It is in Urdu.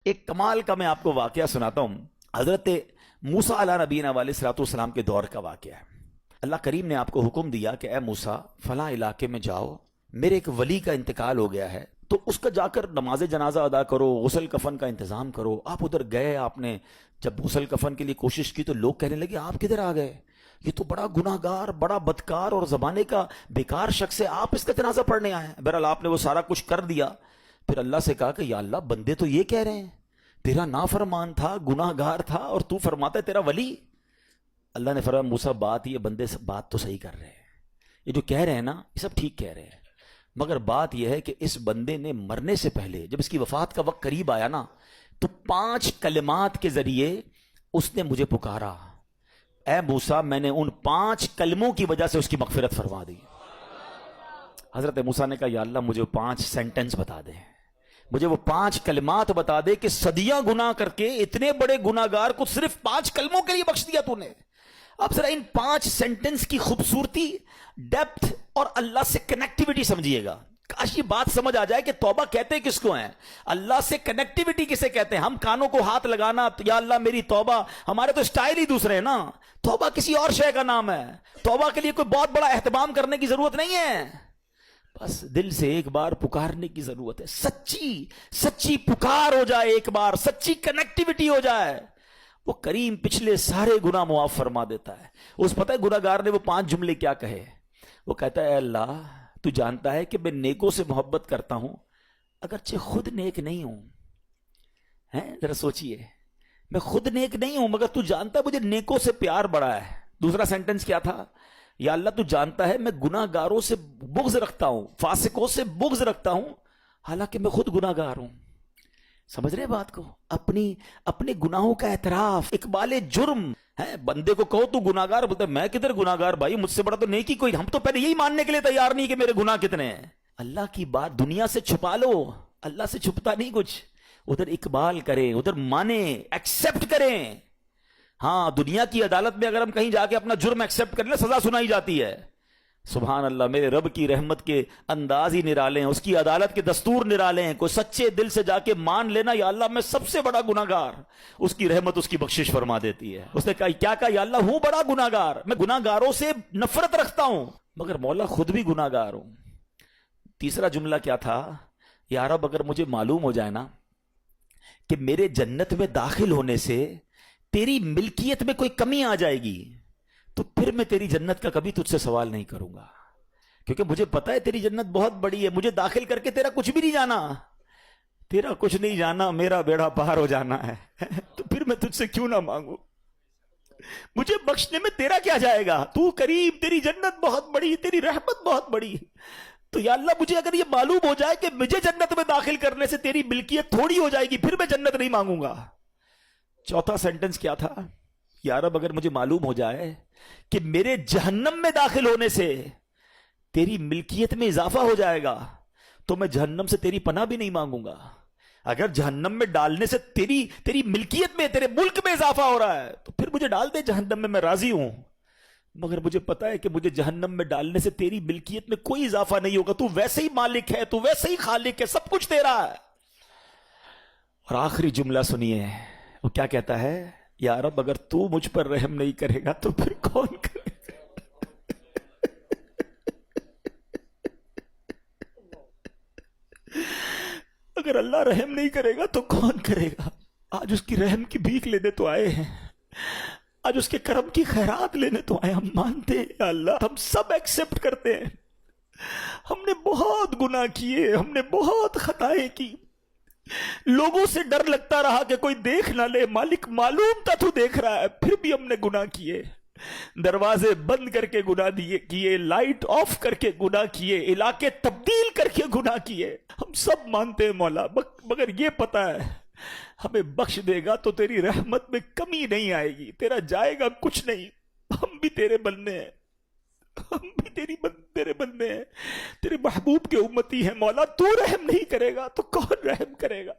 ایک کمال کا میں آپ کو واقعہ سناتا ہوں. حضرت موسیٰ علیہ نبینا علیہ الصلوۃ والسلام کے دور کا واقعہ ہے. اللہ کریم نے آپ کو حکم دیا کہ اے موسیٰ فلاں علاقے میں جاؤ، میرے ایک ولی کا انتقال ہو گیا ہے، تو اس کا جا کر نماز جنازہ ادا کرو، غسل کفن کا انتظام کرو. آپ ادھر گئے، آپ نے جب غسل کفن کے لیے کوشش کی تو لوگ کہنے لگے آپ کدھر آ گئے، یہ تو بڑا گناہ گار، بڑا بدکار اور زمانے کا بیکار شخص ہے، آپ اس کا جنازہ پڑھنے آئے ہیں. بہرحال آپ نے وہ سارا کچھ کر دیا. پھر اللہ سے کہا کہ یا اللہ بندے تو یہ کہہ رہے ہیں تیرا نافرمان تھا، گناہ گار تھا، اور تو فرماتا ہے تیرا ولی. اللہ نے فرمایا موسیٰ بات یہ بندے بات تو صحیح کر رہے ہیں، یہ جو کہہ رہے ہیں نا یہ سب ٹھیک کہہ رہے ہیں، مگر بات یہ ہے کہ اس بندے نے مرنے سے پہلے جب اس کی وفات کا وقت قریب آیا نا تو 5 کلمات کے ذریعے اس نے مجھے پکارا. اے موسیٰ میں نے ان 5 کلموں کی وجہ سے اس کی مغفرت فرما دی. حضرت موسیٰ نے کہا یا اللہ مجھے 5 سینٹنس بتا دے، مجھے وہ 5 کلمات بتا دے کہ صدیاں گناہ کر کے اتنے بڑے گناہ گار کو صرف 5 کلموں کے لیے بخش دیا تو نے. اب ذرا ان 5 سینٹنس کی خوبصورتی، ڈیپتھ اور اللہ سے کنیکٹیوٹی سمجھیے گا. کاش یہ بات سمجھ آ جائے کہ توبہ کہتے کس کو ہیں، اللہ سے کنیکٹیوٹی کسے کہتے ہیں. ہم کانوں کو ہاتھ لگانا یا اللہ میری توبہ، ہمارے تو سٹائل ہی دوسرے ہیں نا. توبہ کسی اور شے کا نام ہے. توبہ کے لیے کوئی بہت بڑا اہتمام کرنے کی ضرورت نہیں ہے، بس دل سے ایک بار پکارنے کی ضرورت ہے. سچی پکار ہو جائے، ایک بار سچی کنیکٹیوٹی ہو جائے، وہ کریم پچھلے سارے گناہ معاف فرما دیتا ہے. اس پتہ ہے گناہ گار نے وہ 5 جملے کیا کہے؟ وہ کہتا ہے اے اللہ تو جانتا ہے کہ میں نیکوں سے محبت کرتا ہوں اگرچہ خود نیک نہیں ہوں. ذرا سوچئے، میں خود نیک نہیں ہوں مگر تو جانتا ہے مجھے نیکوں سے پیار بڑا ہے. دوسرا سینٹنس کیا تھا؟ یا اللہ تو جانتا ہے میں گناہ گاروں سے بغض رکھتا ہوں، فاسقوں سے بغض رکھتا ہوں حالانکہ میں خود گناہ گار ہوں. سمجھ رہے بات کو؟ اپنے گناہوں کا اعتراف، اقبال جرم ہے. بندے کو کہو تو گناہ گار، بولتا ہے میں کدھر گناہ گار بھائی، مجھ سے بڑا تو نیکی کوئی. ہم تو پہلے یہی ماننے کے لیے تیار نہیں کہ میرے گناہ کتنے ہیں. اللہ کی بات دنیا سے چھپا لو، اللہ سے چھپتا نہیں کچھ. ادھر اقبال کریں، ادھر مانیں، ایکسپٹ کریں. ہاں دنیا کی عدالت میں اگر ہم کہیں جا کے اپنا جرم ایکسپٹ کر لیں سزا سنائی جاتی ہے. سبحان اللہ، میرے رب کی رحمت کے انداز ہی نرالے ہیں، اس کی عدالت کے دستور نرالے ہیں. کوئی سچے دل سے جا کے مان لینا یا اللہ میں سب سے بڑا گناہ گار، اس کی رحمت اس کی بخشش فرما دیتی ہے. اس نے کہا کیا کہا؟ یا اللہ ہوں بڑا گناہ گار، میں گناہ گاروں سے نفرت رکھتا ہوں مگر مولا خود بھی گناہ گار ہوں. تیسرا جملہ کیا تھا؟ یا رب اگر مجھے معلوم ہو جائے نا کہ میرے جنت میں داخل ہونے سے تیری ملکیت میں کوئی کمی آ جائے گی تو پھر میں تیری جنت کا کبھی تجھ سے سوال نہیں کروں گا، کیونکہ مجھے پتا ہے تیری جنت بہت بڑی ہے. مجھے داخل کر کے تیرا کچھ بھی نہیں جانا، تیرا کچھ نہیں جانا، میرا بیڑا پار ہو جانا ہے. تو پھر میں تجھ سے کیوں نہ مانگوں؟ مجھے بخشنے میں تیرا کیا جائے گا؟ تو کریم، تیری جنت بہت بڑی، تیری رحمت بہت بڑی. تو یا اللہ مجھے اگر یہ معلوم ہو جائے کہ مجھے جنت میں داخل کرنے سے تیری ملکیت تھوڑی ہو جائے گی پھر میں جنت نہیں مانگوں گا. چوتھا سینٹنس کیا تھا؟ یا رب اگر مجھے معلوم ہو جائے کہ میرے جہنم میں داخل ہونے سے تیری ملکیت میں اضافہ ہو جائے گا تو میں جہنم سے تیری پناہ بھی نہیں مانگوں گا. اگر جہنم میں ڈالنے سے تیری ملکیت میں، تیرے ملک میں اضافہ ہو رہا ہے تو پھر مجھے ڈال دے جہنم میں راضی ہوں. مگر مجھے پتا ہے کہ مجھے جہنم میں ڈالنے سے تیری ملکیت میں کوئی اضافہ نہیں ہوگا. تو ویسے ہی مالک ہے، تو ویسے ہی خالق ہے، سب کچھ تیرا ہے. اور آخری جملہ سنیے، وہ کیا کہتا ہے؟ یا رب اگر تو مجھ پر رحم نہیں کرے گا تو پھر کون کرے گا؟ اگر اللہ رحم نہیں کرے گا تو کون کرے گا؟ آج اس کی رحم کی بھیک لینے تو آئے ہیں، آج اس کے کرم کی خیرات لینے تو آئے. ہم مانتے ہیں یا اللہ، ہم سب ایکسپٹ کرتے ہیں ہم نے بہت گناہ کیے، ہم نے بہت خطائیں کی، لوگوں سے ڈر لگتا رہا کہ کوئی دیکھ نہ لے. مالک معلوم تھا تو دیکھ رہا ہے، پھر بھی ہم نے گناہ کیے. دروازے بند کر کے گناہ کیے، لائٹ آف کر کے گناہ کیے، علاقے تبدیل کر کے گناہ کیے. ہم سب مانتے ہیں مولا، مگر یہ پتا ہے ہمیں بخش دے گا تو تیری رحمت میں کمی نہیں آئے گی، تیرا جائے گا کچھ نہیں. ہم بھی تیرے بندے ہیں، ہم بھی تیرے بندے ہیں، تیرے محبوب کے امتی ہیں مولا. تو رحم نہیں کرے گا تو کون رحم کرے گا؟